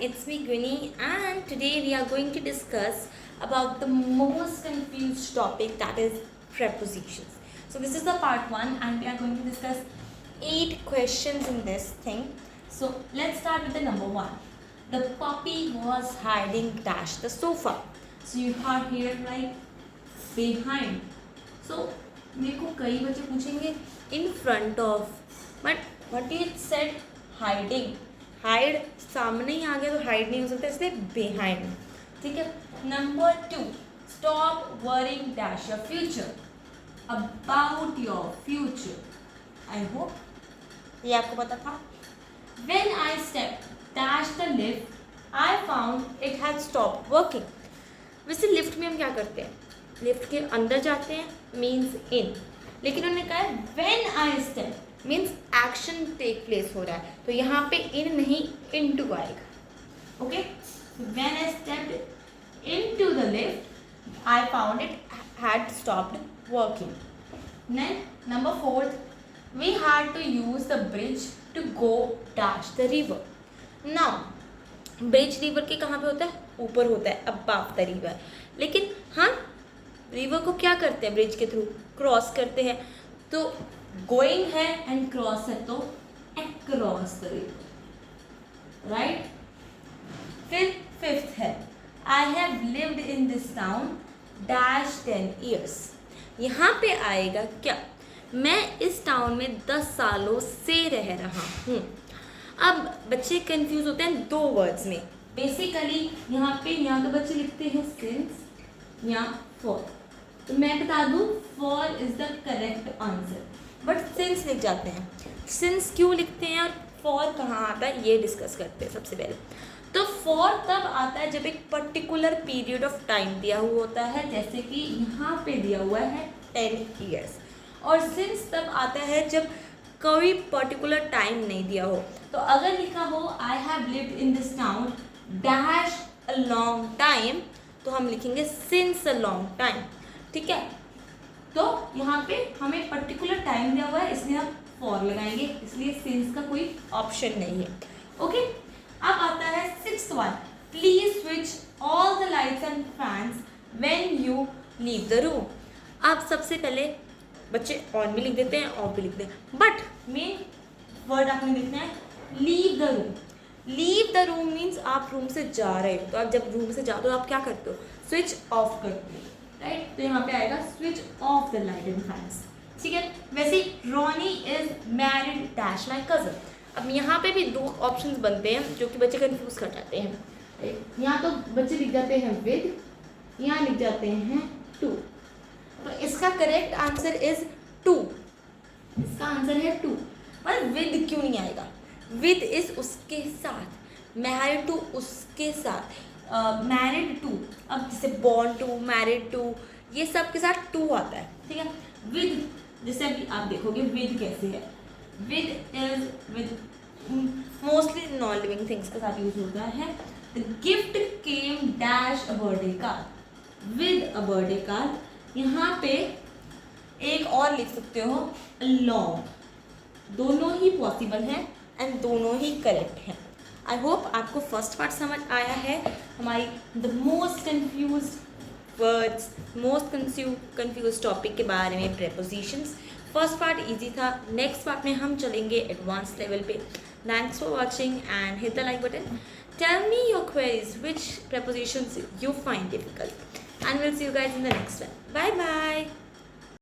it's me Gwini, and today we are going to discuss about the most confused topic, that is prepositions. So this is the part 1 and we are going to discuss 8 questions in this thing. So let's start with the number 1. The puppy was hiding dash the sofa. So you have here like behind. So मेरे को कई बच्चे पूछेंगे in front of, but what it said hiding. Hide सामने ही आ गया तो hide नहीं हो सकता, इसलिए बिहाइंड. ठीक है. Number 2, stop worrying dash your future, about your future. I hope ये आपको पता था. When I step dash the lift I found it had stop working. वैसे लिफ्ट में हम क्या करते हैं, लिफ्ट के अंदर जाते हैं, मीन्स इन, लेकिन उन्होंने कहा है when I step means action take place हो रहा है, तो यहाँ पे इन नहीं इनटू आएगा. Okay. When I stepped into the lift I found it had stopped working. Then number 4, we had to use the bridge to go dash the river. Now bridge river के कहाँ पे होता है, ऊपर होता है, अबव द रिवर. लेकिन हाँ, रिवर को क्या करते हैं, ब्रिज के थ्रू क्रॉस करते हैं. तो गोइंग है एंड क्रॉस है तो अक्रॉस द रिवर, राइट. फिर 5th है, I have lived in this town dash 10 years. यहाँ पे आएगा क्या, मैं इस टाउन में 10 सालों से रह रहा हूँ. अब बच्चे कंफ्यूज होते हैं 2 वर्ड्स में. बेसिकली यहाँ तो बच्चे लिखते हैं सिंस या फॉर, तो मैं बता दूँ for is the correct answer, but since लिख जाते हैं. सिंस क्यों लिखते हैं और फॉर कहाँ आता है ये डिस्कस करते हैं सबसे पहले. तो फॉर तब आता है जब एक पर्टिकुलर पीरियड ऑफ टाइम दिया हुआ होता है, जैसे कि यहाँ पे दिया हुआ है 10 years. और सिंस तब आता है जब कोई पर्टिकुलर टाइम नहीं दिया हो. तो अगर लिखा हो I have lived in this town dash a long time, तो हम लिखेंगे सिंस अ लॉन्ग टाइम. ठीक है. तो यहाँ पे हमें पर्टिकुलर टाइम दिया हुआ है, इसलिए हम फॉर लगाएंगे, इसलिए सिंस का कोई ऑप्शन नहीं है. ओके. अब आता है 6th one, please switch all the lights and fans when you leave the room. अब सबसे पहले बच्चे ऑन भी लिख देते हैं, ऑफ भी लिख देते हैं, बट मेन वर्ड आपने लिखना है leave the room. Leave the room means आप रूम से जा रहे हो, तो आप जब रूम से जाते हो आप क्या करते हो, स्विच ऑफ करते हो, राइट. तो यहाँ पे आएगा switch off the light and fans. ठीक है. वैसे Ronnie is married dash my cousin. अब यहाँ पे भी 2 ऑप्शंस बनते हैं जो कि बच्चे कंफ्यूज कर जाते हैं. यहाँ तो बच्चे लिख जाते हैं विद, यहाँ लिख जाते हैं टू. तो इसका करेक्ट आंसर इज 2. इसका आंसर है 2. पर विद क्यों नहीं आएगा, विद इज उसके साथ, मैरिड टू उसके साथ, मैरिड टू, अब जैसे बॉर्न टू, मैरिड टू, ये सब के साथ टू आता है. ठीक है. विद, जैसे अभी आप देखोगे विद कैसे है, with is with mostly non living things के साथ यूज होता है. The gift came dash a birthday card, with a birthday card. यहाँ पे एक और लिख सकते हो लॉन्ग. दोनों ही पॉसिबल हैं एंड दोनों ही करेक्ट हैं. आई होप आपको फर्स्ट पार्ट समझ आया है, हमारी the most confuse words, most confuse topic के बारे में, प्रेपोजिशंस. फर्स्ट पार्ट इजी था, नेक्स्ट पार्ट में हम चलेंगे एडवांस लेवल पे. Thanks for watching and hit the like button. Tell me your queries which prepositions you find difficult, and we'll see you guys in the next one. Bye bye.